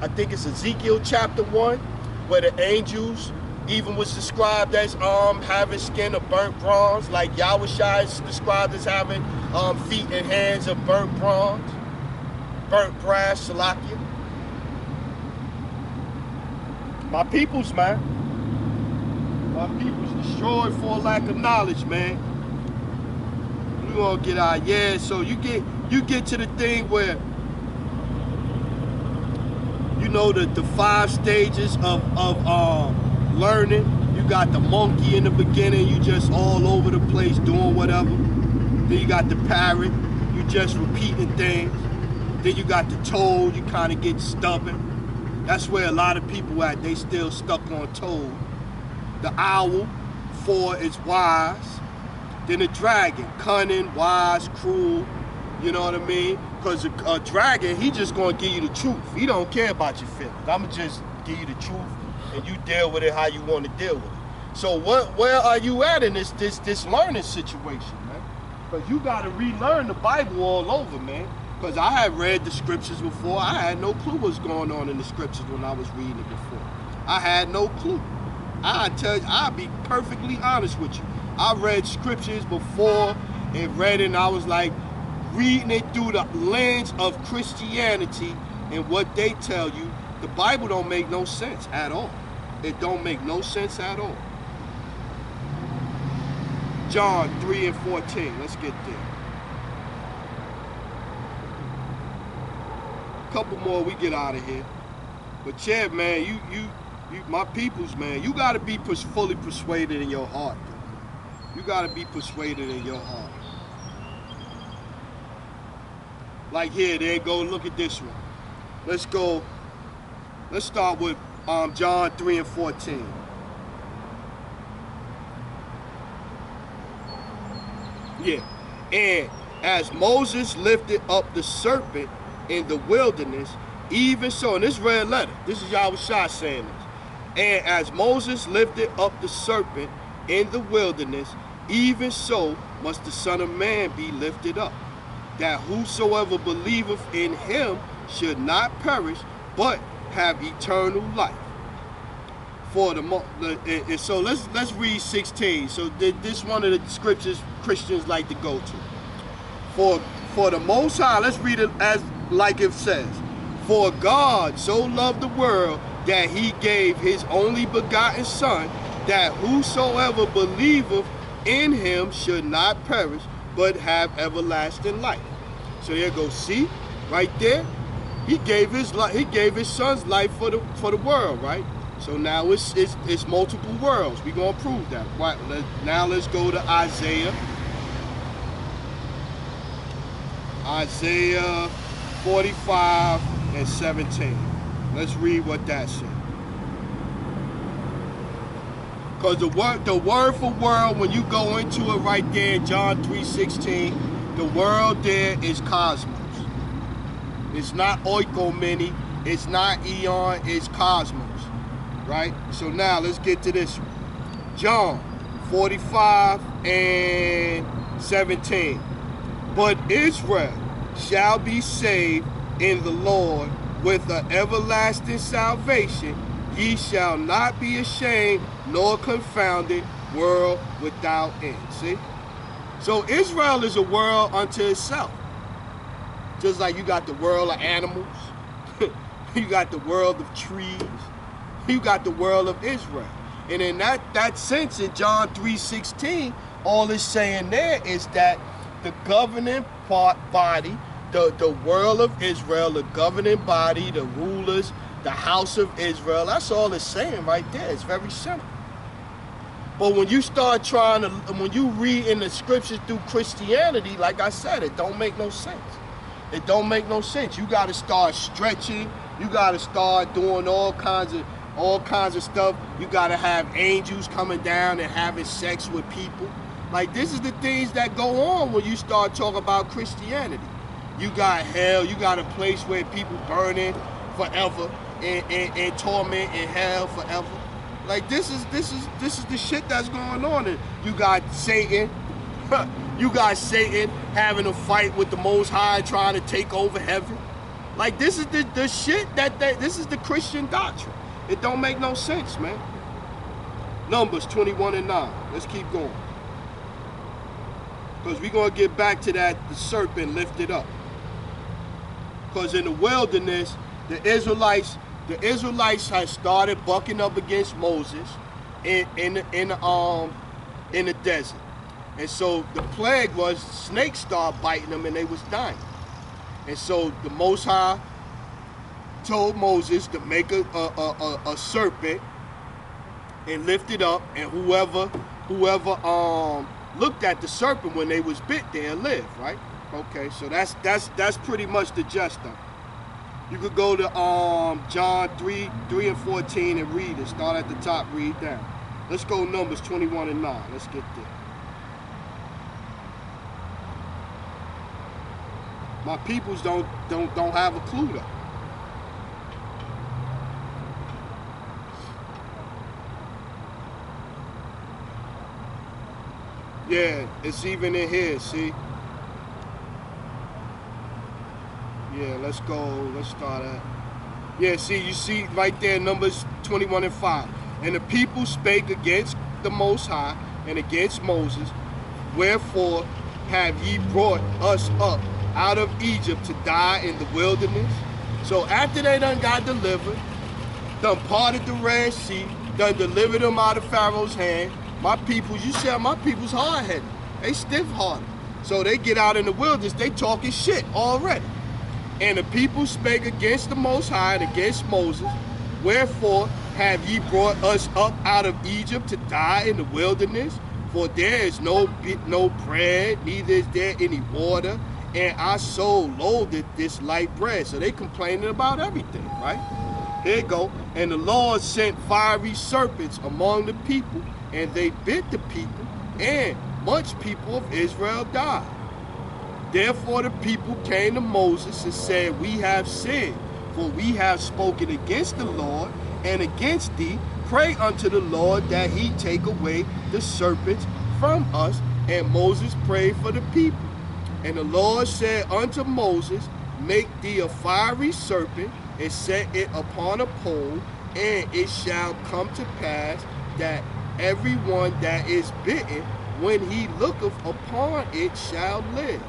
I think it's Ezekiel chapter 1, where the angels even was described as having skin of burnt bronze, like Yahushua is described as having feet and hands of burnt bronze, burnt brass, Salakia. My peoples, man. My people's destroyed for lack of knowledge, man. We gonna get out, yeah. So you get to the thing where you know the 5 stages of learning. You got the monkey in the beginning, you just all over the place doing whatever. Then you got the parrot, you just repeating things. Then you got the toad, you kind of get stubborn. That's where a lot of people at, they still stuck on toad. The owl, 4 is wise. Then the dragon, cunning, wise, cruel, you know what I mean? Because a dragon, he just gonna give you the truth. He don't care about your feelings. I'ma just give you the truth and you deal with it how you want to deal with it. So where are you at in this learning situation, man? Because you gotta relearn the Bible all over, man. Because I had read the scriptures before. I had no clue what's going on in the scriptures when I was reading it before. I had no clue. I'll be perfectly honest with you. I read scriptures before and read it, and I was like reading it through the lens of Christianity and what they tell you. The Bible don't make no sense at all. It don't make no sense at all. John 3 and 14. Let's get there. Couple more, we get out of here. But yeah, man, you my peoples, man, you gotta be fully persuaded in your heart. You gotta be persuaded in your heart. Like here, there you go, look at this one. Let's start with John 3 and 14. Yeah, and as Moses lifted up the serpent in the wilderness, even so, in this red letter, this is Yahushua saying this. And as Moses lifted up the serpent in the wilderness, even so must the Son of Man be lifted up, that whosoever believeth in him should not perish, but have eternal life. So let's read 16. So this one of the scriptures Christians like to go to. For the Most High, let's read it as like it says. For God so loved the world that he gave his only begotten Son, that whosoever believeth in him should not perish, but have everlasting life. So there you go. See, right there, he gave his life. He gave his Son's life for the world, right? So now it's multiple worlds. We're gonna prove that. Right? Now let's go to Isaiah. Isaiah 45 and 17. Let's read what that says. Because the word for world, when you go into it right there in John 3:16, the world there is cosmos. It's not oikomeni, it's not eon, it's cosmos. Right? So now let's get to this one. John 45 and 17. But Israel shall be saved in the Lord with an everlasting salvation. Ye shall not be ashamed nor confounded, world without end. See? So Israel is a world unto itself. Just like you got the world of animals, you got the world of trees, you got the world of Israel. And in that sense, in John 3:16, all it's saying there is that the governing body, the world of Israel, the governing body, the rulers, the house of Israel, that's all it's saying right there. It's very simple. But when you start when you read in the scriptures through Christianity, like I said, it don't make no sense. It don't make no sense. You got to start stretching. You got to start doing all kinds of stuff. You got to have angels coming down and having sex with people. Like, this is the things that go on when you start talking about Christianity. You got hell. You got a place where people burning forever in torment in hell forever. Like, this is the shit that's going on. And you got Satan. You got Satan having a fight with the Most High, trying to take over heaven. Like, this is the shit this is the Christian doctrine. It don't make no sense, man. Numbers 21:9. Let's keep going. Because we're going to get back to that, the serpent lifted up. Because in the wilderness, the Israelites had started bucking up against Moses in the desert. And so the plague was snakes started biting them and they was dying. And so the Most High told Moses to make a serpent and lift it up, and whoever looked at the serpent when they was bit, they'll live, right? Okay, so that's pretty much the gist of it. You could go to John 3:3-14 and read it. Start at the top, read down. Let's go Numbers 21:9. Let's get there. My peoples don't have a clue though. Yeah, it's even in here, see? Yeah, let's go. Let's start at. Yeah, see, you see right there, Numbers 21:5. And the people spake against the Most High and against Moses. Wherefore have ye brought us up out of Egypt to die in the wilderness? So after they done got delivered, done parted the Red Sea, done delivered them out of Pharaoh's hand, my people, you see how my people's hard-headed. They stiff-hearted. So they get out in the wilderness, they talking shit already. And the people spake against the Most High and against Moses. Wherefore have ye brought us up out of Egypt to die in the wilderness? For there is no bread, neither is there any water, and our soul loatheth this light bread. So they complaining about everything, right? Here you go. And the Lord sent fiery serpents among the people, and they bit the people, and much people of Israel died. Therefore the people came to Moses and said, we have sinned, for we have spoken against the Lord and against thee. Pray unto the Lord that he take away the serpents from us. And Moses prayed for the people. And the Lord said unto Moses, make thee a fiery serpent, and set it upon a pole, and it shall come to pass that everyone that is bitten, when he looketh upon it, shall live.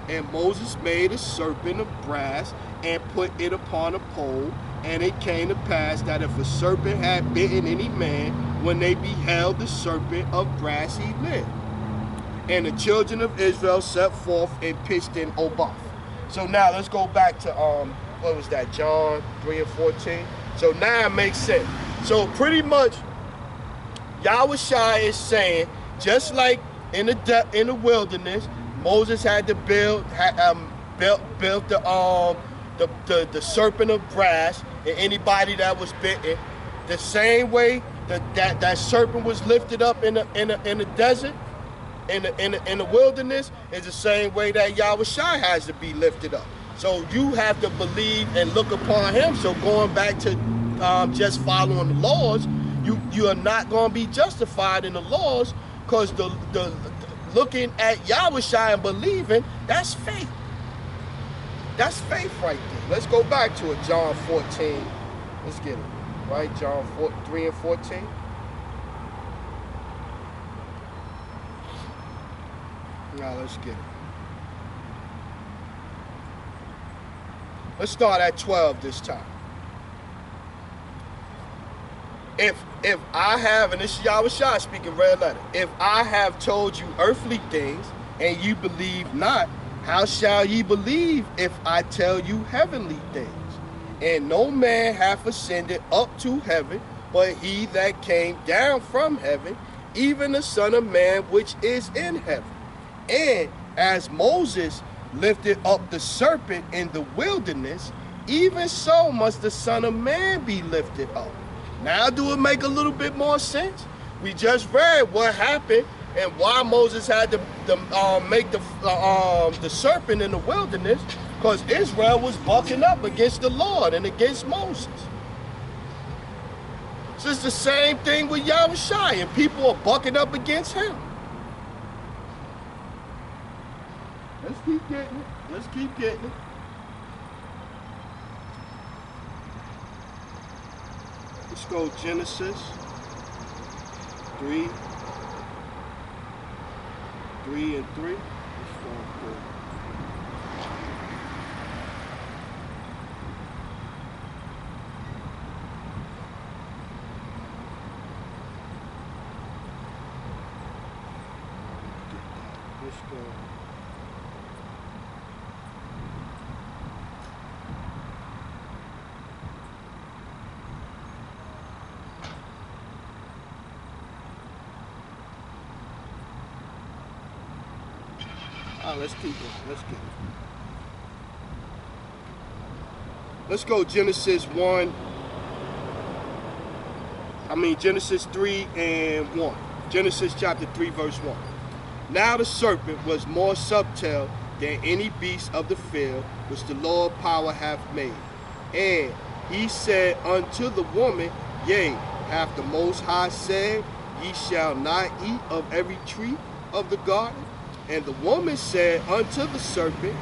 And Moses made a serpent of brass and put it upon a pole. And it came to pass that if a serpent had bitten any man, when they beheld the serpent of brass, he lived. And the children of Israel set forth and pitched in Oboth. So now let's go back to what was that, John 3:14. So now it makes sense. So pretty much Yahushua is saying, just like in the wilderness, Moses had to built the serpent of brass, and anybody that was bitten, the same way that serpent was lifted up in the desert, in the wilderness, is the same way that Yahushua has to be lifted up. So you have to believe and look upon him. So going back to just following the laws, you are not going to be justified in the laws, because the looking at Yahushua and believing, that's faith. That's faith right there. Let's go back to it, John 14. Let's get it. Right, John 3:14. Now let's get it. Let's start at 12 this time. If I have, and this is Yahushua speaking red letter, if I have told you earthly things and you believe not, how shall ye believe if I tell you heavenly things? And no man hath ascended up to heaven, but he that came down from heaven, even the Son of Man which is in heaven. And as Moses lifted up the serpent in the wilderness, even so must the Son of Man be lifted up. Now do it make a little bit more sense? We just read what happened and why Moses had to make the serpent in the wilderness, because Israel was bucking up against the Lord and against Moses. So it's the same thing with Yahushua, and people are bucking up against him. Let's keep getting it. Let's keep getting it. Let's go Genesis 3 and 3. Let's go through. Let's go. Let's keep going. Let's get it. Let's go Genesis 3 and 1. Genesis chapter 3 verse 1. Now the serpent was more subtle than any beast of the field which the Lord power hath made. And he said unto the woman, Yea, hath the Most High said, Ye shall not eat of every tree of the garden? And the woman said unto the serpent,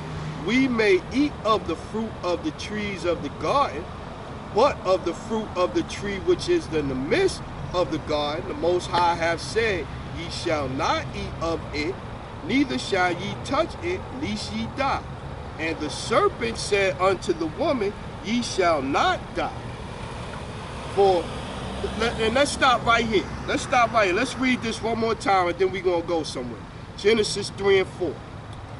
We may eat of the fruit of the trees of the garden, but of the fruit of the tree which is in the midst of the garden, the Most High hath said, Ye shall not eat of it, neither shall ye touch it, lest ye die. And the serpent said unto the woman, Ye shall not die. And let's stop right here. Let's stop right here. Let's read this one more time and then we're going to go somewhere. Genesis 3 and 4.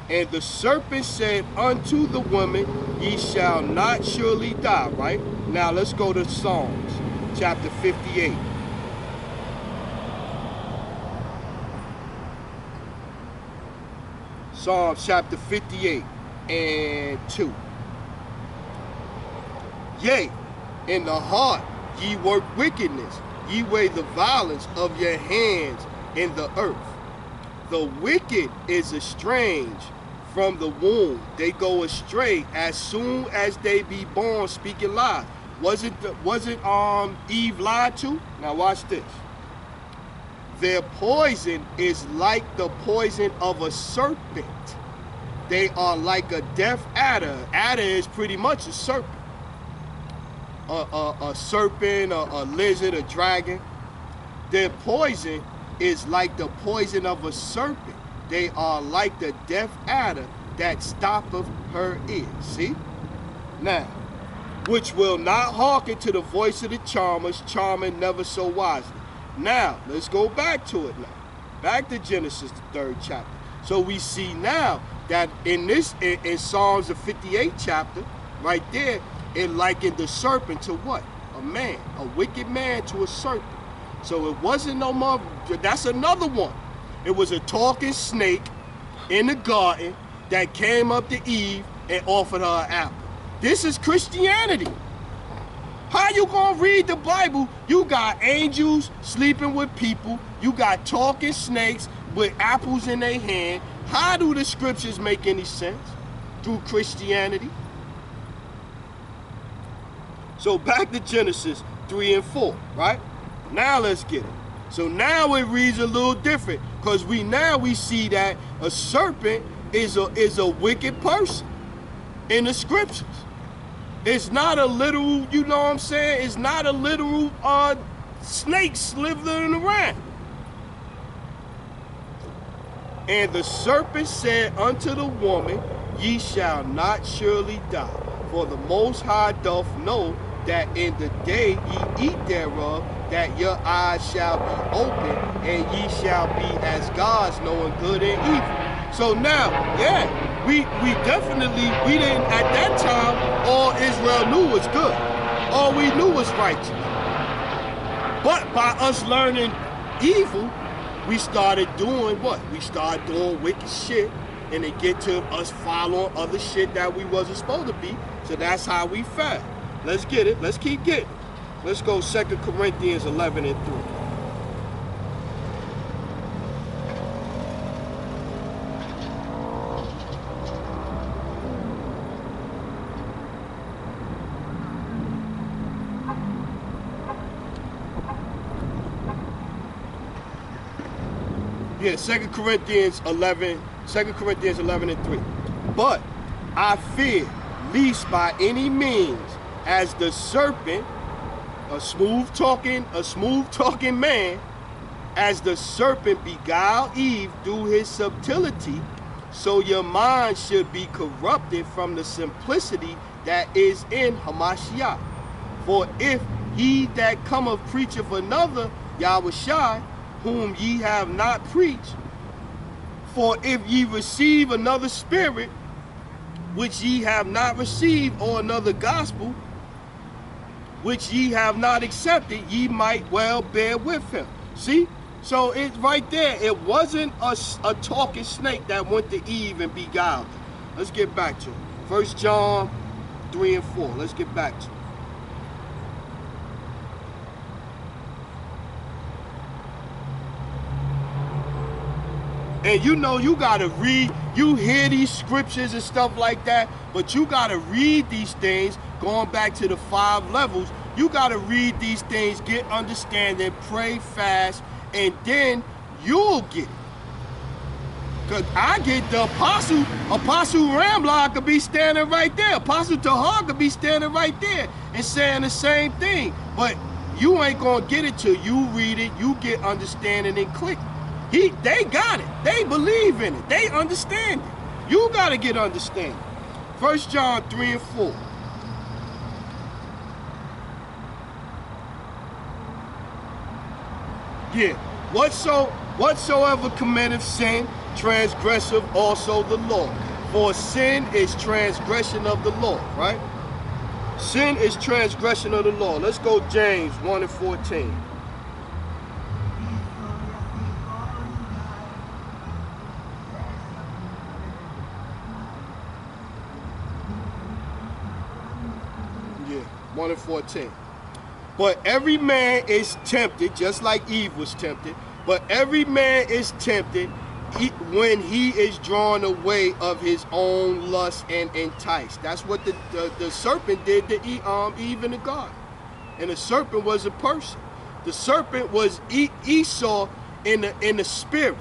And the serpent said unto the woman, Ye shall not surely die, right? Now let's go to Psalms chapter 58. Psalms chapter 58 and 2. Yea, in the heart ye work wickedness, ye weigh the violence of your hands in the earth. The wicked is estranged from the womb. They go astray as soon as they be born, speaking lies. Wasn't Eve lied to? Now watch this. Their poison is like the poison of a serpent. They are like a deaf adder. Adder is pretty much a serpent. A serpent, a lizard, a dragon. Their poison is like the poison of a serpent. They are like the deaf adder that stoppeth her ears. See? Now, which will not hearken to the voice of the charmers, charming never so wisely. Now, let's go back to it now. Back to Genesis, the 3rd chapter. So we see now that in Psalms, the 58th chapter, right there, it likened the serpent to what? A man, a wicked man to a serpent. So it wasn't no more, that's another one. It was a talking snake in the garden that came up to Eve and offered her an apple. This is Christianity. How you gonna read the Bible? You got angels sleeping with people. You got talking snakes with apples in their hand. How do the scriptures make any sense? Through Christianity. So back to Genesis 3 and 4, right? Now let's get it. So now it reads a little different because we see that a serpent is a wicked person in the scriptures. It's not a literal, you know what I'm saying? It's not a literal snake slithering around. And the serpent said unto the woman, Ye shall not surely die, for the Most High doth know that in the day ye eat thereof, that your eyes shall be open, and ye shall be as gods, knowing good and evil. So now, yeah, we didn't, at that time, all Israel knew was good. All we knew was righteous. But by us learning evil, we started doing what? We started doing wicked shit, and it get to us following other shit that we wasn't supposed to be. So that's how we fell. Let's get it. Let's keep getting it. Let's go 2 Corinthians 11 and 3. Yeah, 2 Corinthians 11 and 3. But I fear, lest by any means, as the serpent, A smooth talking man, as the serpent beguiled Eve through his subtlety, so your mind should be corrupted from the simplicity that is in Hamashiach. For if he that cometh preacheth another Yahushai, whom ye have not preached, for if ye receive another spirit, which ye have not received, or another gospel, which ye have not accepted, ye might well bear with him. See? So it's right there. It wasn't a talking snake that went to Eve and beguiled her. Let's get back to it. 1 John 3 and 4. Let's get back to it. And you know, you gotta read, you hear these scriptures and stuff like that, but you gotta read these things, going back to the 5 levels, you gotta read these things, get understanding, pray fast, and then you'll get it. Because I get the Apostle Ramla could be standing right there. Apostle Tahar could be standing right there and saying the same thing. But you ain't gonna get it till you read it, you get understanding and click. They got it. They believe in it. They understand it. You gotta get understanding. 1 John 3 and 4. Yeah. Whatsoever committeth sin, transgressive also the law. For sin is transgression of the law, right? Sin is transgression of the law. Let's go James 1 and 14. Yeah, 1 and 14. But every man is tempted, just like Eve was tempted, but every man is tempted when he is drawn away of his own lust and enticed. That's what the serpent did to Eve in the garden. And the serpent was a person. The serpent was Esau in the spirit.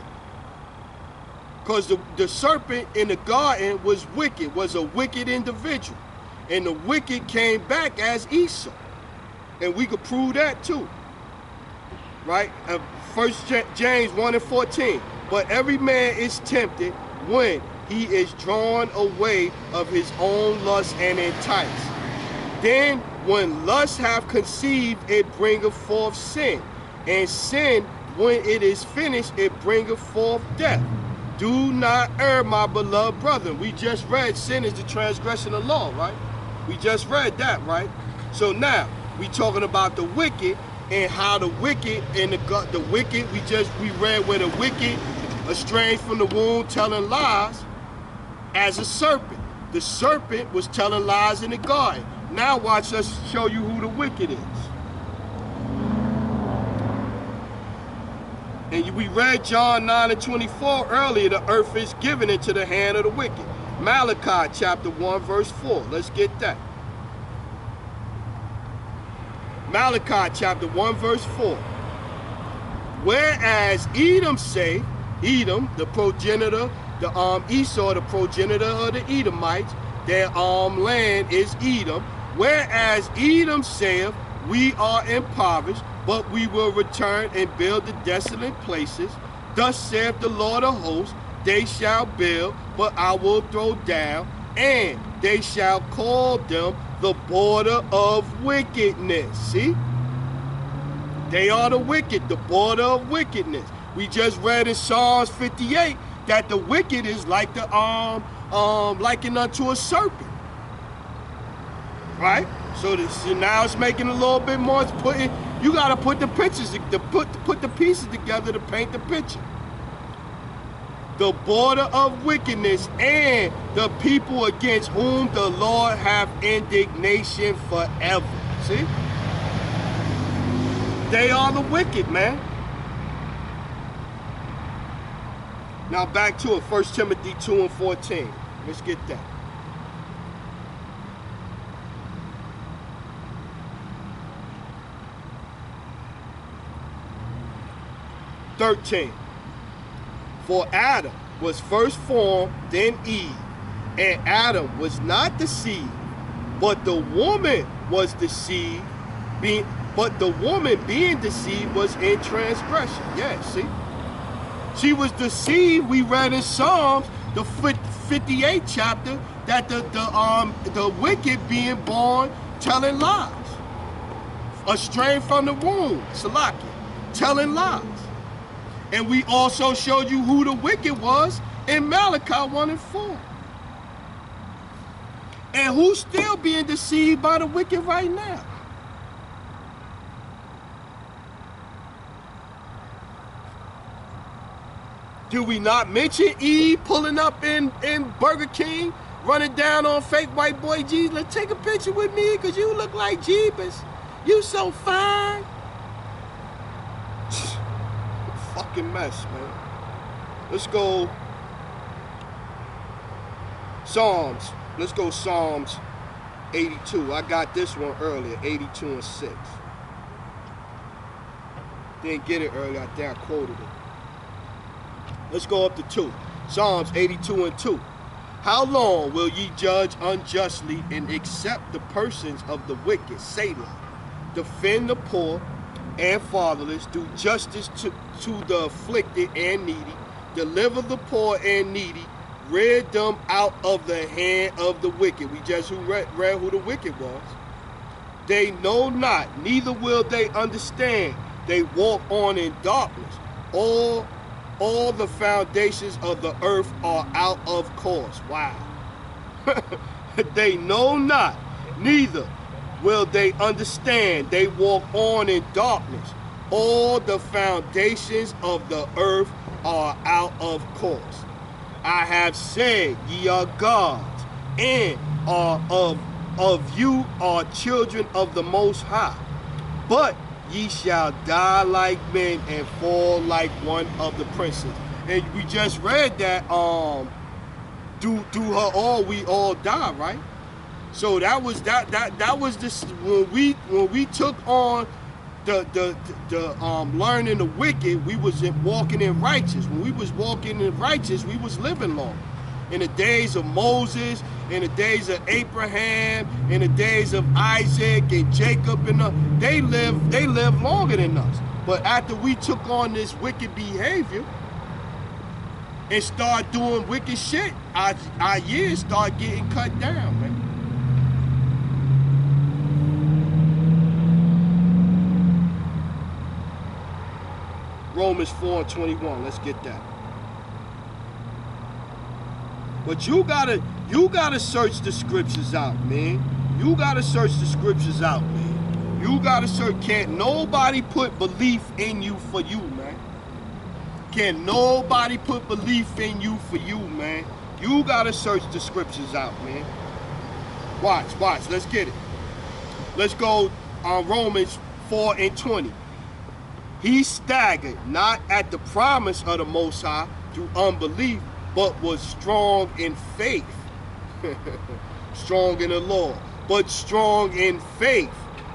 Because the serpent in the garden was wicked, was a wicked individual. And the wicked came back as Esau. And we could prove that too, right? 1 James 1 and 14. But every man is tempted when he is drawn away of his own lust and enticed. Then when lust hath conceived, it bringeth forth sin. And sin, when it is finished, it bringeth forth death. Do not err, my beloved brethren. We just read sin is the transgression of law, right? We just read that, right? So now, we talking about the wicked and how the wicked and the wicked, we read where the wicked estranged from the womb telling lies as a serpent. The serpent was telling lies in the garden. Now watch us show you who the wicked is. And we read John 9 and 24 earlier, the earth is given into the hand of the wicked. Malachi chapter 1 verse 4, let's get that. Malachi chapter 1 verse 4. Whereas Edom say, Edom, the progenitor, Esau, the progenitor of the Edomites, their land is Edom. Whereas Edom saith, we are impoverished, but we will return and build the desolate places. Thus saith the Lord of hosts, they shall build, but I will throw down, and they shall call them the border of wickedness. See? They are the wicked, the border of wickedness. We just read in Psalms 58 that the wicked is like the likened unto a serpent. Right? So now it's making a little bit more. You gotta put the pictures, put the pieces together to paint the picture. The border of wickedness and the people against whom the Lord hath indignation forever. See? They are the wicked, man. Now back to it, 1 Timothy 2 and 14. Let's get that. For Adam was first formed, then Eve. And Adam was not the seed, but the woman was the seed, But the woman being deceived was in transgression. Yeah, see? She was deceived. We read in Psalms, the 58th chapter, that the wicked being born telling lies. Estranged from the womb, Salakia, telling lies. And we also showed you who the wicked was in Malachi 1 and 4. And who's still being deceived by the wicked right now? Do we not mention Eve pulling up in Burger King, running down on fake white boy Jesus? Let's take a picture with me because you look like Jeebus. You so fine. Fucking mess, man. Let's go Psalms. Let's go Psalms 82. I got this one earlier, 82 and 6. Didn't get it earlier, I think I quoted it. Let's go up to 2. Psalms 82 and 2. How long will ye judge unjustly and accept the persons of the wicked? Selah. Defend the poor and fatherless. Do justice to the afflicted and needy. Deliver the poor and needy. Rid them out of the hand of the wicked. We just read who the wicked was. They know not, neither will they understand. They walk on in darkness. All the foundations of the earth are out of course. Wow. They know not, neither will they understand. They walk on in darkness. All the foundations of the earth are out of course. I have said, ye are gods, and are of you are children of the Most High. But ye shall die like men and fall like one of the princes. And we just read that through her all we all die, right? So that was that was this when we took on the learning the wicked, we was walking in righteous. When we was walking in righteous, we was living long. In the days of Moses, in the days of Abraham, in the days of Isaac and Jacob, and they lived longer than us. But after we took on this wicked behavior and start doing wicked shit, our years start getting cut down, man. Romans 4 and 21. Let's get that. But you gotta search the scriptures out, man. You gotta search the scriptures out, man. You gotta search. Can't nobody put belief in you for you, man. Can't nobody put belief in you for you, man. You gotta search the scriptures out, man. Watch. Let's get it. Let's go on Romans 4 and 20. He staggered not at the promise of the Most High through unbelief, but was strong in faith. Strong in the Lord, but strong in faith,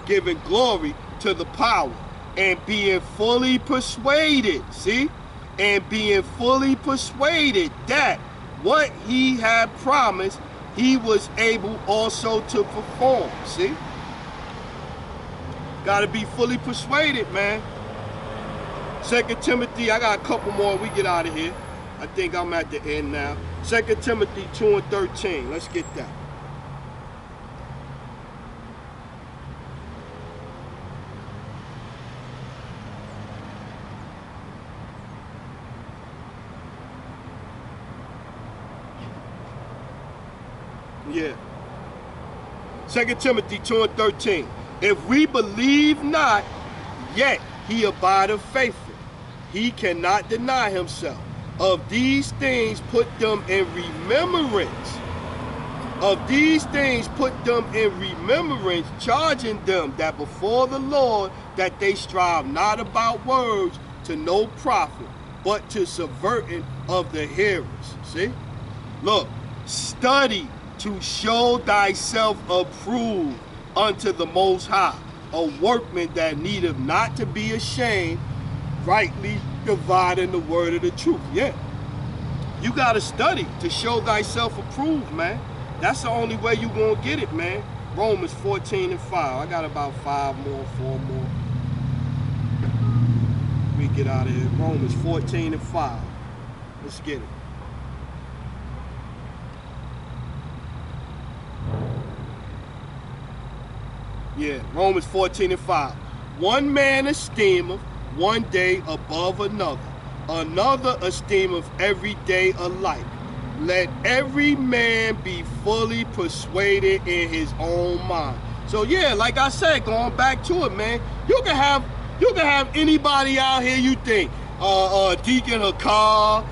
giving glory to the power, and being fully persuaded, see? And being fully persuaded that what he had promised, he was able also to perform, see? Gotta be fully persuaded, man. 2 Timothy, I got a couple more, we get out of here. I think I'm at the end now. 2 Timothy 2 and 13. Let's get that. Yeah. 2 Timothy 2 and 13. If we believe not, yet he abideth faithful. He cannot deny himself. Of these things put them in remembrance. Of these things put them in remembrance, charging them that before the Lord that they strive not about words to no profit, but to subverting of the hearers. See? Look, study to show thyself approved unto the Most High, a workman that needeth not to be ashamed, rightly dividing the word of the truth. Yeah. You got to study to show thyself approved, man. That's the only way you gonna get it, man. Romans 14 and 5. I got about 5 more, 4 more. We get out of here. Romans 14 and 5. Let's get it. Yeah, Romans 14 and 5. One man esteemeth one day above another, another esteemeth every day alike. Let every man be fully persuaded in his own mind. So yeah, like I said, going back to it, man, you can have anybody out here you think. Deacon Hakar,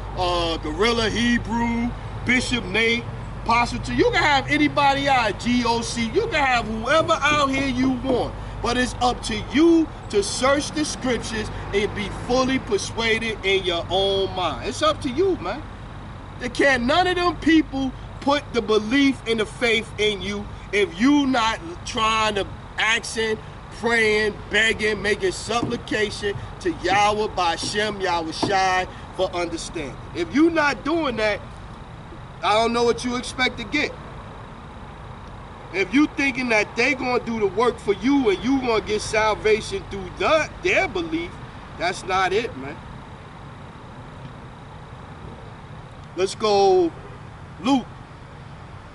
Gorilla Hebrew, Bishop Nate, Apostle T. You can have anybody out, GOC. You can have whoever out here you want. But it's up to you to search the scriptures and be fully persuaded in your own mind. It's up to you, man. None of them people put the belief and the faith in you if you not trying to asking, praying, begging, making supplication to Yahweh by Shem, Yahweh Shai for understanding. If you not doing that, I don't know what you expect to get. If you thinking that they gonna do the work for you and you gonna get salvation through their belief, that's not it, man. Let's go Luke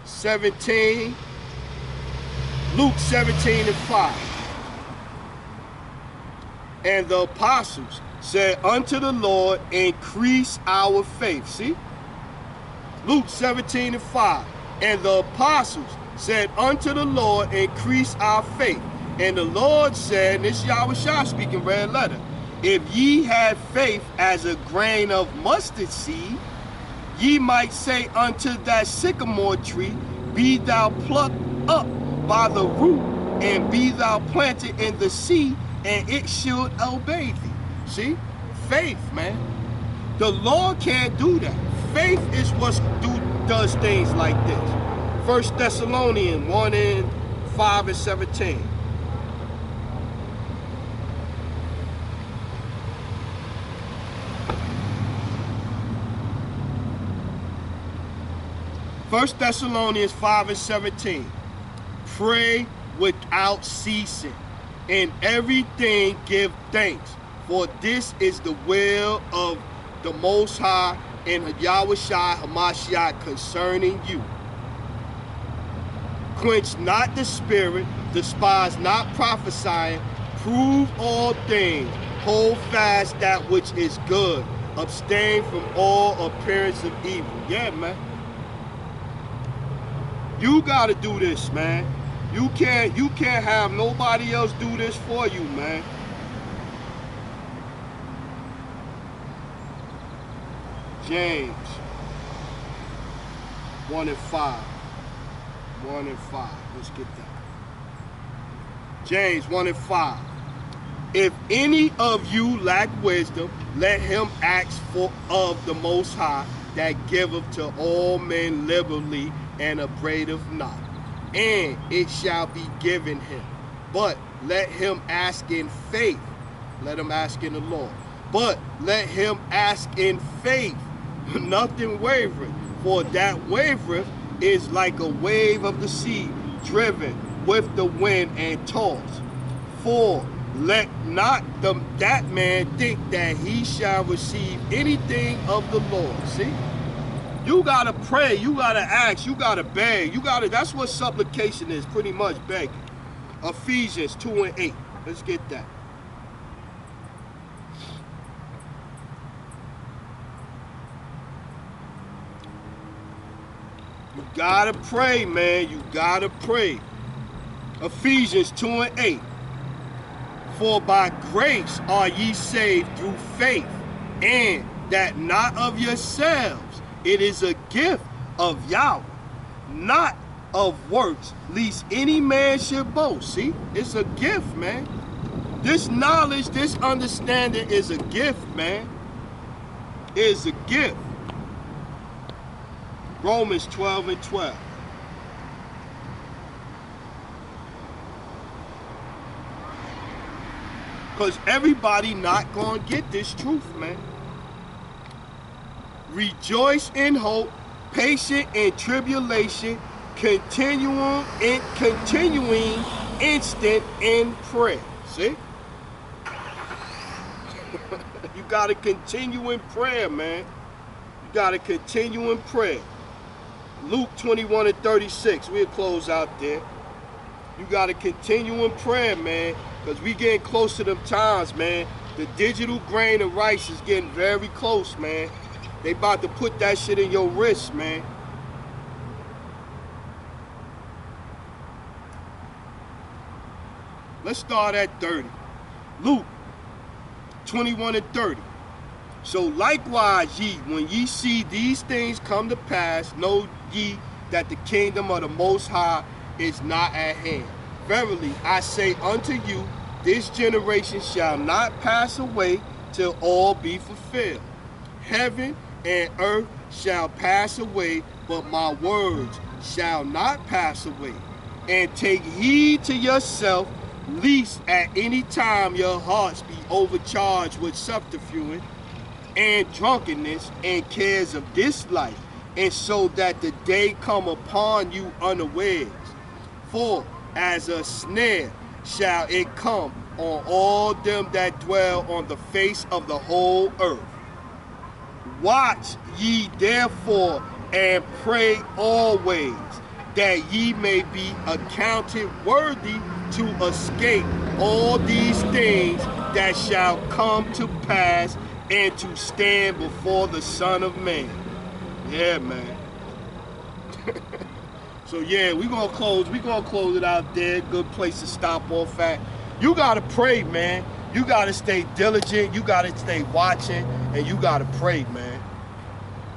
17. Luke 17 and 5. And the apostles said unto the Lord, increase our faith. See? Luke 17 and 5. And the apostles said unto the Lord, increase our faith. And the Lord said, and this is Yahweh Shai speaking red letter, if ye had faith as a grain of mustard seed, ye might say unto that sycamore tree, be thou plucked up by the root, and be thou planted in the sea, and it should obey thee. See? Faith, man. The law can't do that. Faith is what does things like this. 1 Thessalonians 1 and 5 and 17. First Thessalonians 5 and 17. Pray without ceasing. In everything give thanks, for this is the will of the Most High and Yahweh Shai HaMashiach concerning you. Quench not the spirit, despise not prophesying, prove all things, hold fast that which is good, abstain from all appearance of evil. Yeah, man. You gotta do this, man. You can't have nobody else do this for you, man. James 1 and 5. 1 and 5. Let's get that. James 1 and 5. If any of you lack wisdom, let him ask for of the Most High, that giveth to all men liberally and upbraideth not, and it shall be given him. But let him ask in faith. Let him ask in the Lord. But let him ask in faith, nothing wavering. For that wavereth is like a wave of the sea, driven with the wind and tossed. For let not that man think that he shall receive anything of the Lord. See? You gotta pray, you gotta ask, you gotta beg, that's what supplication is, pretty much begging. Ephesians 2 and 8. Let's get that. You gotta pray, man. You gotta pray. Ephesians 2 and 8. For by grace are ye saved through faith, and that not of yourselves. It is a gift of Yahweh, not of works, lest any man should boast. See, it's a gift, man. This knowledge, this understanding is a gift, man. It is a gift. Romans 12 and 12. Because everybody not going to get this truth, man. Rejoice in hope, patient in tribulation, continuing instant in prayer. See? You got to continue in prayer, man. You got to continue in prayer. Luke 21:36. We'll close out there. You got to continue in prayer, man, because we getting close to them times, man. The digital grain of rice is getting very close, man. They about to put that shit in your wrist, man. Let's start at 30. Luke 21:30. So likewise ye, when ye see these things come to pass, know ye that the kingdom of the Most High is not at hand. Verily I say unto you, this generation shall not pass away till all be fulfilled. Heaven and earth shall pass away, but my words shall not pass away. And take heed to yourself, lest at any time your hearts be overcharged with subterfuge and drunkenness and cares of this life, and so that the day come upon you unawares. For as a snare shall it come on all them that dwell on the face of the whole earth. Watch ye therefore and pray always, that ye may be accounted worthy to escape all these things that shall come to pass, and to stand before the Son of Man. Yeah, man. So yeah, we're gonna close it out there. Good place to stop off at. You gotta pray, man. You gotta stay diligent, you gotta stay watching, and you gotta pray, man.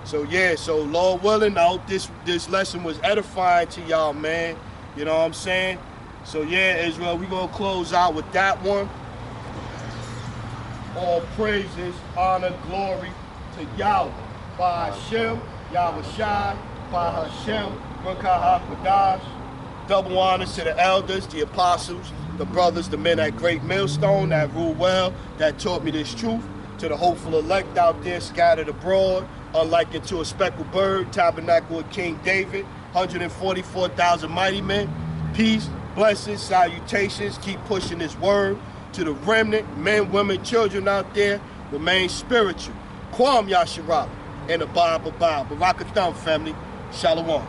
So yeah, so Lord willing, I hope this lesson was edifying to y'all, man. You know what I'm saying? So yeah, Israel, we're gonna close out with that one. All praises, honor, glory to Yahweh, by Hashem, Yahweh Shai, by Hashem, Ruach HaKodesh. Double honors to the elders, the apostles, the brothers, the men at Great Millstone that rule well, that taught me this truth. To the hopeful elect out there scattered abroad, unlike unto a speckled bird, tabernacle of King David, 144,000 mighty men. Peace, blessings, salutations, keep pushing this word. To the remnant, men, women, children out there, remain spiritual. Kwam Yasharab and the Bible. Barakatham family. Shalom.